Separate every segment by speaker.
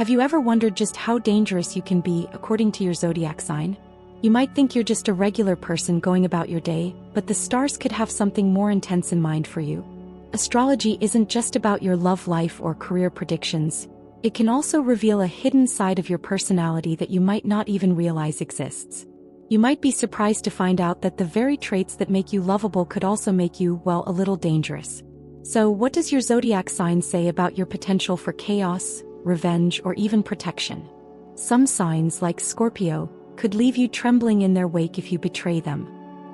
Speaker 1: Have you ever wondered just how dangerous you can be according to your zodiac sign? You might think you're just a regular person going about your day, but the stars could have something more intense in mind for you. Astrology isn't just about your love life or career predictions. It can also reveal a hidden side of your personality that you might not even realize exists. You might be surprised to find out that the very traits that make you lovable could also make you, well, a little dangerous. So, what does your zodiac sign say about your potential for chaos, revenge, or even protection? Some signs, like Scorpio, could leave you trembling in their wake if you betray them.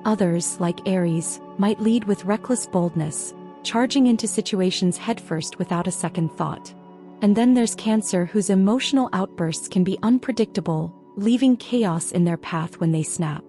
Speaker 1: Others, like Aries, might lead with reckless boldness, charging into situations headfirst without a second thought. And then there's Cancer, whose emotional outbursts can be unpredictable, leaving chaos in their path when they snap.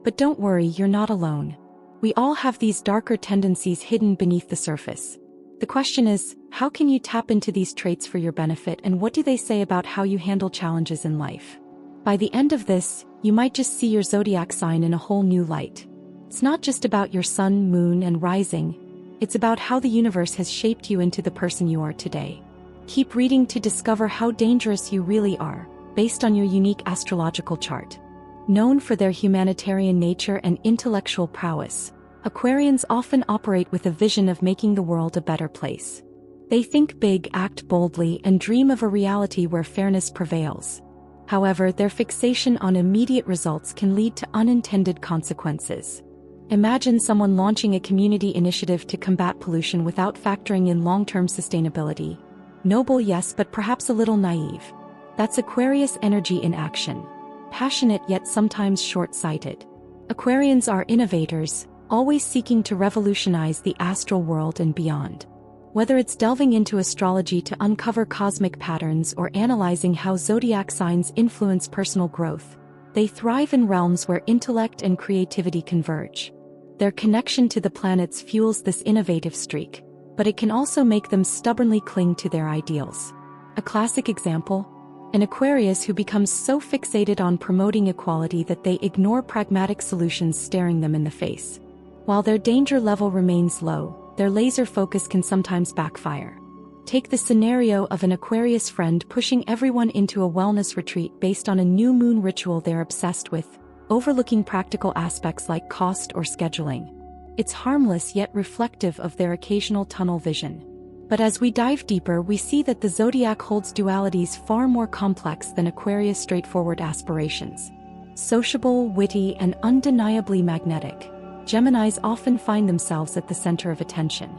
Speaker 1: But don't worry, you're not alone. We all have these darker tendencies hidden beneath the surface. The question is, how can you tap into these traits for your benefit, and what do they say about how you handle challenges in life? By the end of this, you might just see your zodiac sign in a whole new light. It's not just about your sun, moon, and rising. It's about how the universe has shaped you into the person you are today. Keep reading to discover how dangerous you really are, based on your unique astrological chart. Known for their humanitarian nature and intellectual prowess, Aquarians often operate with a vision of making the world a better place. They think big, act boldly, and dream of a reality where fairness prevails. However, their fixation on immediate results can lead to unintended consequences. Imagine someone launching a community initiative to combat pollution without factoring in long-term sustainability. Noble, yes, but perhaps a little naive. That's Aquarius energy in action. Passionate yet sometimes short-sighted. Aquarians are innovators, always seeking to revolutionize the astral world and beyond. Whether it's delving into astrology to uncover cosmic patterns or analyzing how zodiac signs influence personal growth, they thrive in realms where intellect and creativity converge. Their connection to the planets fuels this innovative streak, but it can also make them stubbornly cling to their ideals. A classic example? An Aquarius who becomes so fixated on promoting equality that they ignore pragmatic solutions staring them in the face. While their danger level remains low, their laser focus can sometimes backfire. Take the scenario of an Aquarius friend pushing everyone into a wellness retreat based on a new moon ritual they're obsessed with, overlooking practical aspects like cost or scheduling. It's harmless yet reflective of their occasional tunnel vision. But as we dive deeper, we see that the zodiac holds dualities far more complex than Aquarius' straightforward aspirations. Sociable, witty, and undeniably magnetic, Geminis often find themselves at the center of attention.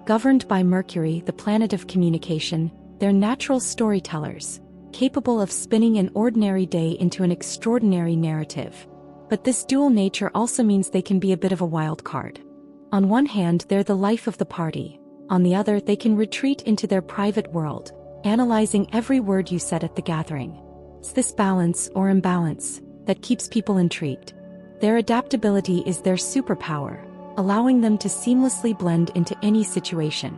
Speaker 1: Governed by Mercury, the planet of communication, they're natural storytellers, capable of spinning an ordinary day into an extraordinary narrative. But this dual nature also means they can be a bit of a wild card. On one hand, they're the life of the party. On the other, they can retreat into their private world, analyzing every word you said at the gathering. It's this balance, or imbalance, that keeps people intrigued. Their adaptability is their superpower, allowing them to seamlessly blend into any situation.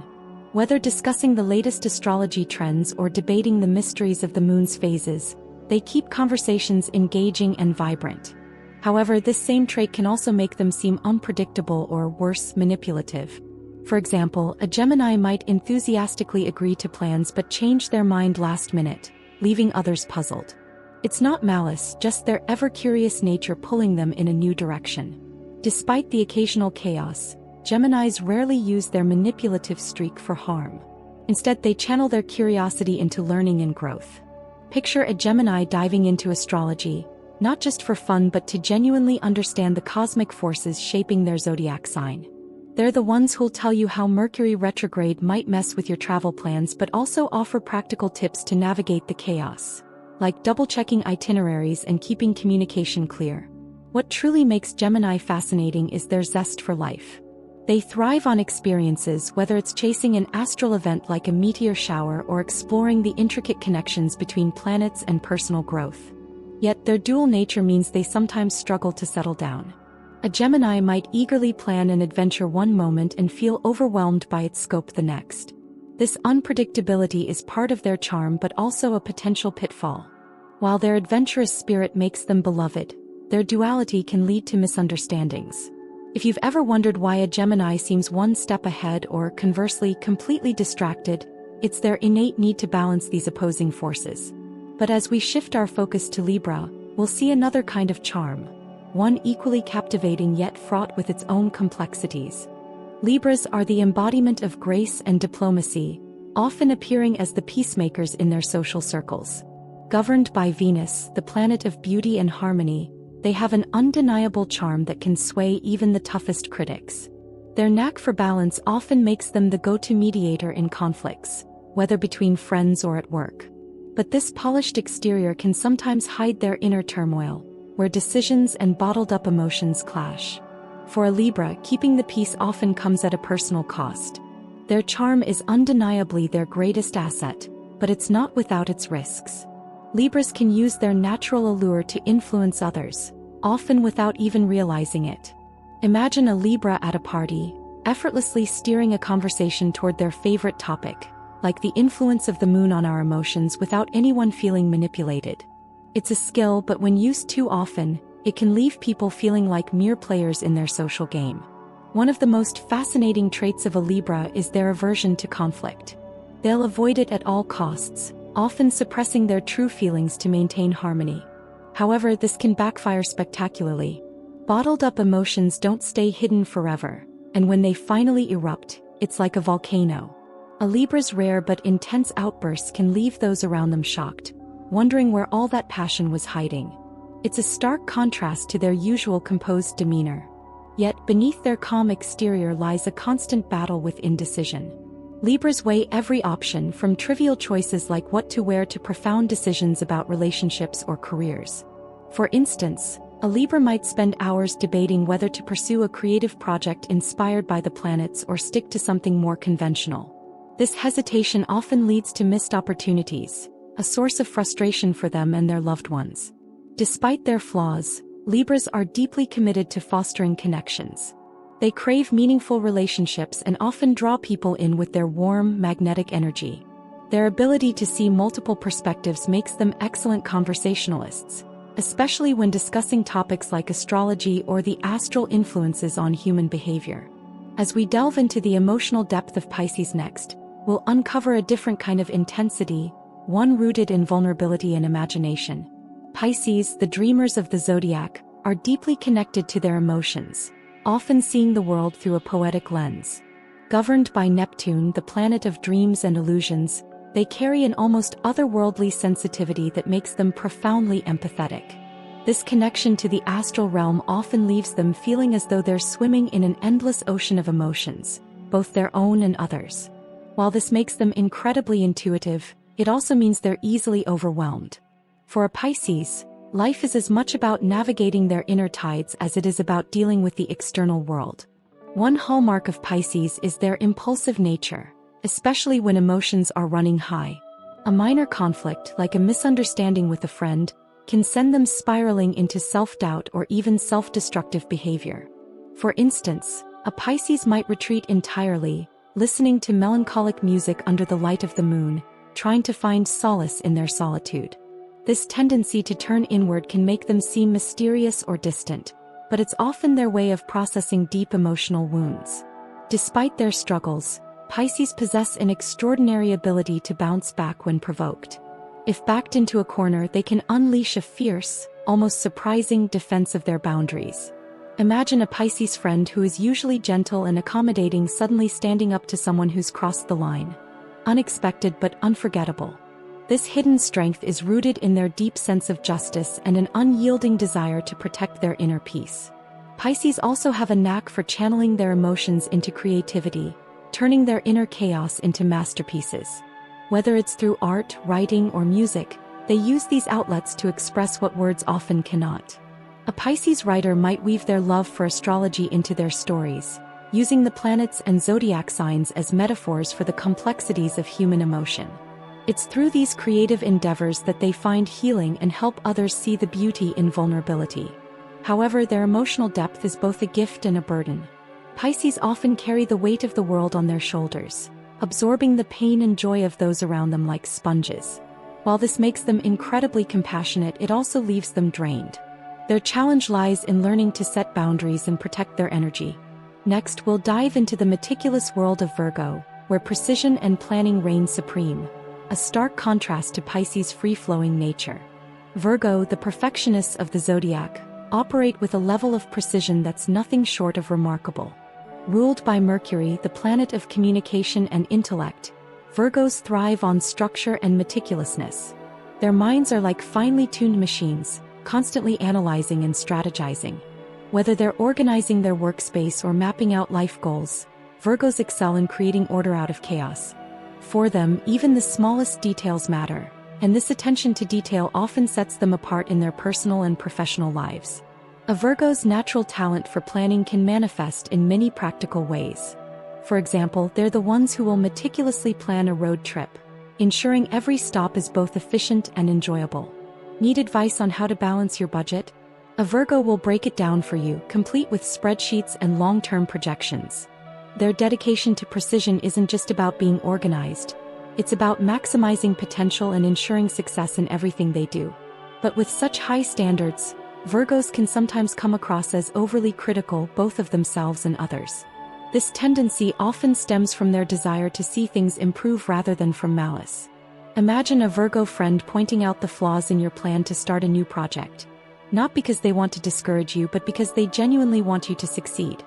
Speaker 1: Whether discussing the latest astrology trends or debating the mysteries of the moon's phases, they keep conversations engaging and vibrant. However, this same trait can also make them seem unpredictable or, worse, manipulative. For example, a Gemini might enthusiastically agree to plans but change their mind last minute, leaving others puzzled. It's not malice, just their ever-curious nature pulling them in a new direction. Despite the occasional chaos, Geminis rarely use their manipulative streak for harm. Instead, they channel their curiosity into learning and growth. Picture a Gemini diving into astrology, not just for fun but to genuinely understand the cosmic forces shaping their zodiac sign. They're the ones who'll tell you how Mercury retrograde might mess with your travel plans but also offer practical tips to navigate the chaos, like double-checking itineraries and keeping communication clear. What truly makes Gemini fascinating is their zest for life. They thrive on experiences, whether it's chasing an astral event like a meteor shower or exploring the intricate connections between planets and personal growth. Yet their dual nature means they sometimes struggle to settle down. A Gemini might eagerly plan an adventure one moment and feel overwhelmed by its scope the next. This unpredictability is part of their charm but also a potential pitfall. While their adventurous spirit makes them beloved, their duality can lead to misunderstandings. If you've ever wondered why a Gemini seems one step ahead or, conversely, completely distracted, it's their innate need to balance these opposing forces. But as we shift our focus to Libra, we'll see another kind of charm. One equally captivating yet fraught with its own complexities. Libras are the embodiment of grace and diplomacy, often appearing as the peacemakers in their social circles. Governed by Venus, the planet of beauty and harmony, they have an undeniable charm that can sway even the toughest critics. Their knack for balance often makes them the go-to mediator in conflicts, whether between friends or at work. But this polished exterior can sometimes hide their inner turmoil, where decisions and bottled-up emotions clash. For a Libra, keeping the peace often comes at a personal cost. Their charm is undeniably their greatest asset, but it's not without its risks. Libras can use their natural allure to influence others, often without even realizing it. Imagine a Libra at a party, effortlessly steering a conversation toward their favorite topic, like the influence of the moon on our emotions without anyone feeling manipulated. It's a skill, but when used too often, it can leave people feeling like mere players in their social game. One of the most fascinating traits of a Libra is their aversion to conflict. They'll avoid it at all costs, often suppressing their true feelings to maintain harmony. However, this can backfire spectacularly. Bottled-up emotions don't stay hidden forever, and when they finally erupt, it's like a volcano. A Libra's rare but intense outbursts can leave those around them shocked, wondering where all that passion was hiding. It's a stark contrast to their usual composed demeanor. Yet, beneath their calm exterior lies a constant battle with indecision. Libras weigh every option, from trivial choices like what to wear to profound decisions about relationships or careers. For instance, a Libra might spend hours debating whether to pursue a creative project inspired by the planets or stick to something more conventional. This hesitation often leads to missed opportunities, a source of frustration for them and their loved ones. Despite their flaws, Libras are deeply committed to fostering connections. They crave meaningful relationships and often draw people in with their warm, magnetic energy. Their ability to see multiple perspectives makes them excellent conversationalists, especially when discussing topics like astrology or the astral influences on human behavior. As we delve into the emotional depth of Pisces next, we'll uncover a different kind of intensity, one rooted in vulnerability and imagination. Pisces, the dreamers of the Zodiac, are deeply connected to their emotions, often seeing the world through a poetic lens. Governed by Neptune, the planet of dreams and illusions, they carry an almost otherworldly sensitivity that makes them profoundly empathetic. This connection to the astral realm often leaves them feeling as though they're swimming in an endless ocean of emotions, both their own and others. While this makes them incredibly intuitive, it also means they're easily overwhelmed. For a Pisces, life is as much about navigating their inner tides as it is about dealing with the external world. One hallmark of Pisces is their impulsive nature, especially when emotions are running high. A minor conflict, like a misunderstanding with a friend, can send them spiraling into self-doubt or even self-destructive behavior. For instance, a Pisces might retreat entirely, listening to melancholic music under the light of the moon, trying to find solace in their solitude. This tendency to turn inward can make them seem mysterious or distant, but it's often their way of processing deep emotional wounds. Despite their struggles, Pisces possess an extraordinary ability to bounce back when provoked. If backed into a corner, they can unleash a fierce, almost surprising defense of their boundaries. Imagine a Pisces friend who is usually gentle and accommodating suddenly standing up to someone who's crossed the line. Unexpected but unforgettable. This hidden strength is rooted in their deep sense of justice and an unyielding desire to protect their inner peace. Pisces also have a knack for channeling their emotions into creativity, turning their inner chaos into masterpieces. Whether it's through art, writing, or music, they use these outlets to express what words often cannot. A Pisces writer might weave their love for astrology into their stories, using the planets and zodiac signs as metaphors for the complexities of human emotion. It's through these creative endeavors that they find healing and help others see the beauty in vulnerability. However, their emotional depth is both a gift and a burden. Pisces often carry the weight of the world on their shoulders, absorbing the pain and joy of those around them like sponges. While this makes them incredibly compassionate, it also leaves them drained. Their challenge lies in learning to set boundaries and protect their energy. Next, we'll dive into the meticulous world of Virgo, where precision and planning reign supreme. a stark contrast to Pisces' free-flowing nature. Virgo, the perfectionists of the zodiac, operate with a level of precision that's nothing short of remarkable. Ruled by Mercury, the planet of communication and intellect, Virgos thrive on structure and meticulousness. Their minds are like finely tuned machines, constantly analyzing and strategizing. Whether they're organizing their workspace or mapping out life goals, Virgos excel in creating order out of chaos. For them, even the smallest details matter, and this attention to detail often sets them apart in their personal and professional lives. A Virgo's natural talent for planning can manifest in many practical ways. For example, they're the ones who will meticulously plan a road trip, ensuring every stop is both efficient and enjoyable. Need advice on how to balance your budget? A Virgo will break it down for you, complete with spreadsheets and long-term projections. Their dedication to precision isn't just about being organized, it's about maximizing potential and ensuring success in everything they do. But with such high standards, Virgos can sometimes come across as overly critical both of themselves and others. This tendency often stems from their desire to see things improve rather than from malice. Imagine a Virgo friend pointing out the flaws in your plan to start a new project. Not because they want to discourage you, but because they genuinely want you to succeed.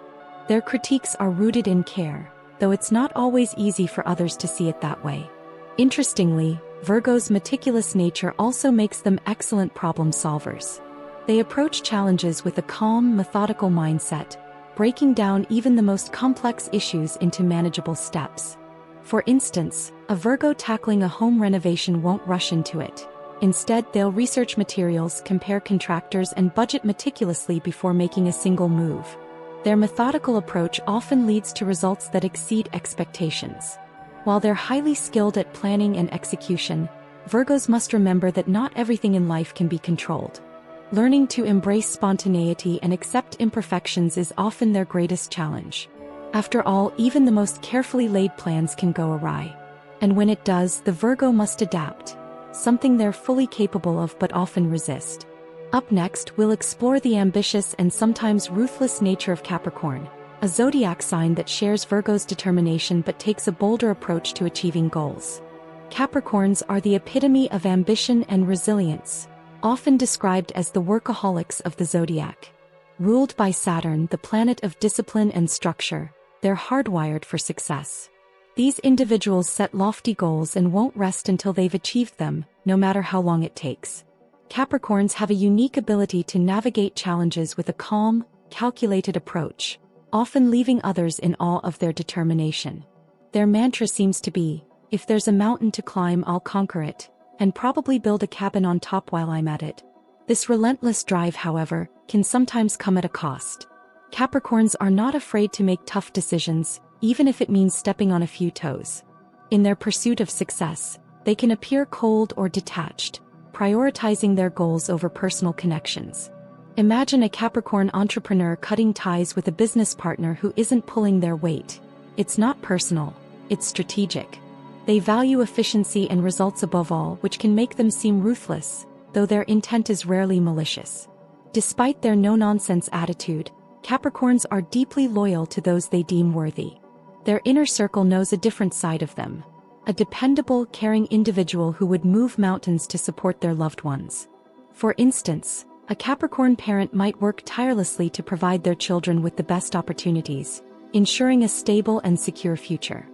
Speaker 1: Their critiques are rooted in care, though it's not always easy for others to see it that way. Interestingly, Virgo's meticulous nature also makes them excellent problem solvers. They approach challenges with a calm, methodical mindset, breaking down even the most complex issues into manageable steps. For instance, a Virgo tackling a home renovation won't rush into it. Instead, they'll research materials, compare contractors, and budget meticulously before making a single move. Their methodical approach often leads to results that exceed expectations. While they're highly skilled at planning and execution, Virgos must remember that not everything in life can be controlled. Learning to embrace spontaneity and accept imperfections is often their greatest challenge. After all, even the most carefully laid plans can go awry. And when it does, the Virgo must adapt, something they're fully capable of but often resist. Up next, we'll explore the ambitious and sometimes ruthless nature of Capricorn, a zodiac sign that shares Virgo's determination but takes a bolder approach to achieving goals. Capricorns are the epitome of ambition and resilience, often described as the workaholics of the zodiac. Ruled by Saturn, the planet of discipline and structure, they're hardwired for success. These individuals set lofty goals and won't rest until they've achieved them, no matter how long it takes. Capricorns have a unique ability to navigate challenges with a calm, calculated approach, often leaving others in awe of their determination. Their mantra seems to be, "If there's a mountain to climb, I'll conquer it, and probably build a cabin on top while I'm at it." This relentless drive, however, can sometimes come at a cost. Capricorns are not afraid to make tough decisions, even if it means stepping on a few toes. In their pursuit of success, they can appear cold or detached, prioritizing their goals over personal connections. Imagine a Capricorn entrepreneur cutting ties with a business partner who isn't pulling their weight. It's not personal, it's strategic. They value efficiency and results above all, which can make them seem ruthless, though their intent is rarely malicious. Despite their no-nonsense attitude, Capricorns are deeply loyal to those they deem worthy. Their inner circle knows a different side of them. A dependable, caring individual who would move mountains to support their loved ones. For instance, a Capricorn parent might work tirelessly to provide their children with the best opportunities, ensuring a stable and secure future.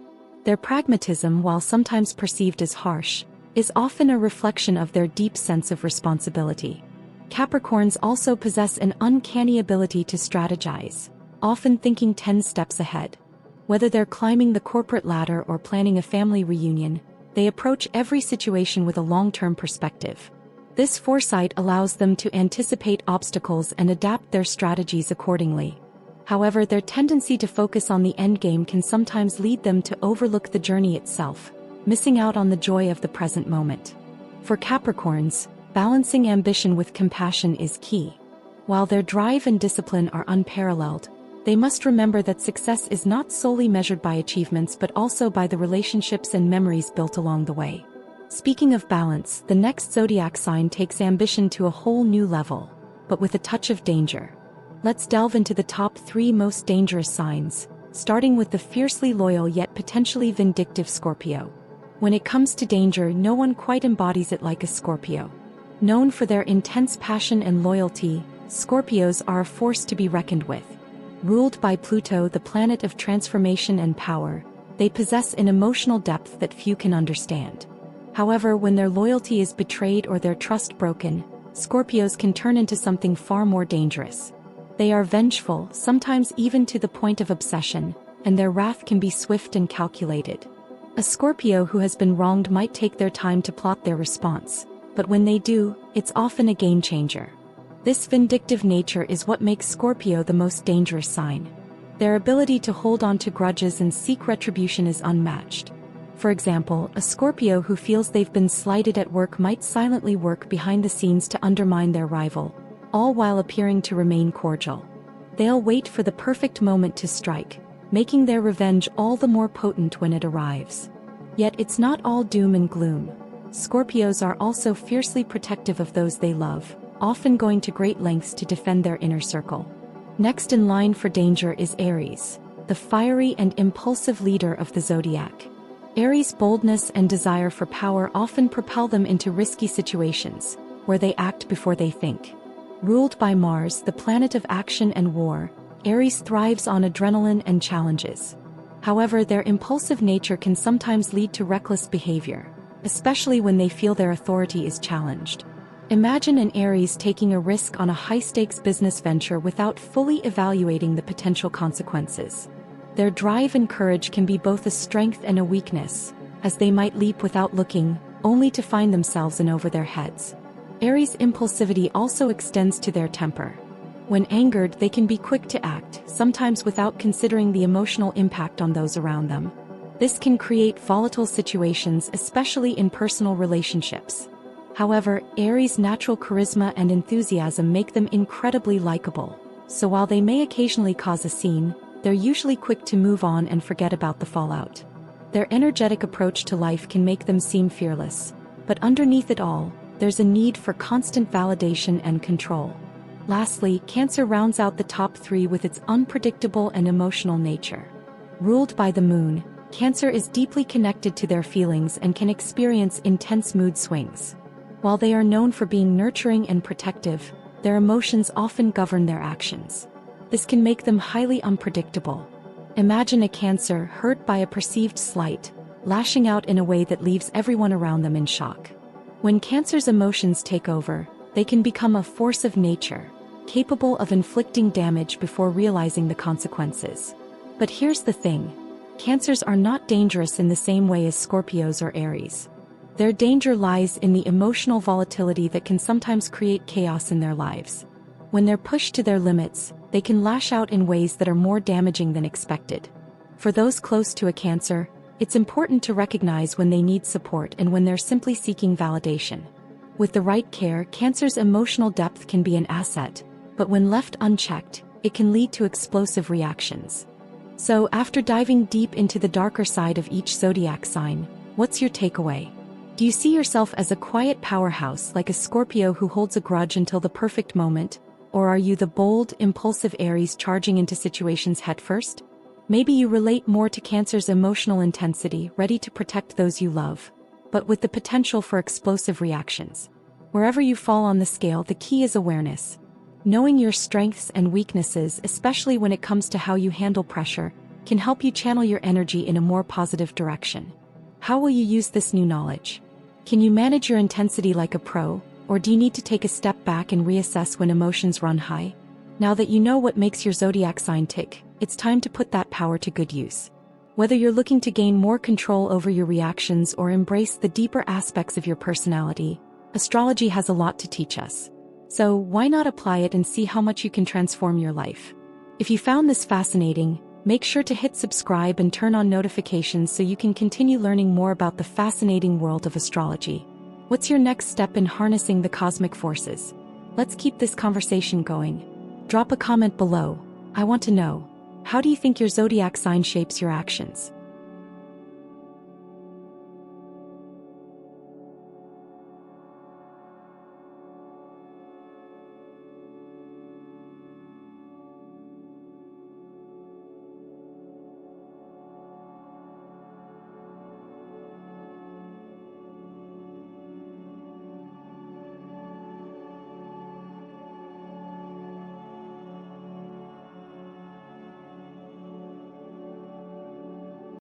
Speaker 1: Their pragmatism, while sometimes perceived as harsh, is often a reflection of their deep sense of responsibility. Capricorns also possess an uncanny ability to strategize, often thinking 10 steps ahead. Whether they're climbing the corporate ladder or planning a family reunion, they approach every situation with a long-term perspective. This foresight allows them to anticipate obstacles and adapt their strategies accordingly. However, their tendency to focus on the endgame can sometimes lead them to overlook the journey itself, missing out on the joy of the present moment. For Capricorns, balancing ambition with compassion is key. While their drive and discipline are unparalleled, they must remember that success is not solely measured by achievements but also by the relationships and memories built along the way. Speaking of balance, the next zodiac sign takes ambition to a whole new level, but with a touch of danger. Let's delve into the top 3 most dangerous signs, starting with the fiercely loyal yet potentially vindictive Scorpio. When it comes to danger, no one quite embodies it like a Scorpio. Known for their intense passion and loyalty, Scorpios are a force to be reckoned with. Ruled by Pluto, the planet of transformation and power, they possess an emotional depth that few can understand. However, when their loyalty is betrayed or their trust broken, Scorpios can turn into something far more dangerous. They are vengeful, sometimes even to the point of obsession, and their wrath can be swift and calculated. A Scorpio who has been wronged might take their time to plot their response, but when they do, it's often a game changer. This vindictive nature is what makes Scorpio the most dangerous sign. Their ability to hold on to grudges and seek retribution is unmatched. For example, a Scorpio who feels they've been slighted at work might silently work behind the scenes to undermine their rival, all while appearing to remain cordial. They'll wait for the perfect moment to strike, making their revenge all the more potent when it arrives. Yet it's not all doom and gloom. Scorpios are also fiercely protective of those they love, often going to great lengths to defend their inner circle. Next in line for danger is Aries, the fiery and impulsive leader of the Zodiac. Aries' boldness and desire for power often propel them into risky situations, where they act before they think. Ruled by Mars, the planet of action and war, Aries thrives on adrenaline and challenges. However, their impulsive nature can sometimes lead to reckless behavior, especially when they feel their authority is challenged. Imagine an Aries taking a risk on a high-stakes business venture without fully evaluating the potential consequences. Their drive and courage can be both a strength and a weakness, as they might leap without looking, only to find themselves in over their heads. Aries' impulsivity also extends to their temper. When angered, they can be quick to act, sometimes without considering the emotional impact on those around them. This can create volatile situations, especially in personal relationships. However, Aries' natural charisma and enthusiasm make them incredibly likable, so while they may occasionally cause a scene, they're usually quick to move on and forget about the fallout. Their energetic approach to life can make them seem fearless, but underneath it all, there's a need for constant validation and control. Lastly, Cancer rounds out the top three with its unpredictable and emotional nature. Ruled by the moon, Cancer is deeply connected to their feelings and can experience intense mood swings. While they are known for being nurturing and protective, their emotions often govern their actions. This can make them highly unpredictable. Imagine a Cancer hurt by a perceived slight, lashing out in a way that leaves everyone around them in shock. When Cancer's emotions take over, they can become a force of nature, capable of inflicting damage before realizing the consequences. But here's the thing: Cancers are not dangerous in the same way as Scorpios or Aries. Their danger lies in the emotional volatility that can sometimes create chaos in their lives. When they're pushed to their limits, they can lash out in ways that are more damaging than expected. For those close to a Cancer, it's important to recognize when they need support and when they're simply seeking validation. With the right care, Cancer's emotional depth can be an asset, but when left unchecked, it can lead to explosive reactions. So, after diving deep into the darker side of each zodiac sign, what's your takeaway? Do you see yourself as a quiet powerhouse like a Scorpio who holds a grudge until the perfect moment, or are you the bold, impulsive Aries charging into situations headfirst? Maybe you relate more to Cancer's emotional intensity, ready to protect those you love, but with the potential for explosive reactions. Wherever you fall on the scale, the key is awareness. Knowing your strengths and weaknesses, especially when it comes to how you handle pressure, can help you channel your energy in a more positive direction. How will you use this new knowledge? Can you manage your intensity like a pro, or do you need to take a step back and reassess when emotions run high? Now that you know what makes your zodiac sign tick, it's time to put that power to good use. Whether you're looking to gain more control over your reactions or embrace the deeper aspects of your personality, astrology has a lot to teach us. So why not apply it and see how much you can transform your life? If you found this fascinating, make sure to hit subscribe and turn on notifications so you can continue learning more about the fascinating world of astrology. What's your next step in harnessing the cosmic forces? Let's keep this conversation going. Drop a comment below. I want to know. How do you think your zodiac sign shapes your actions?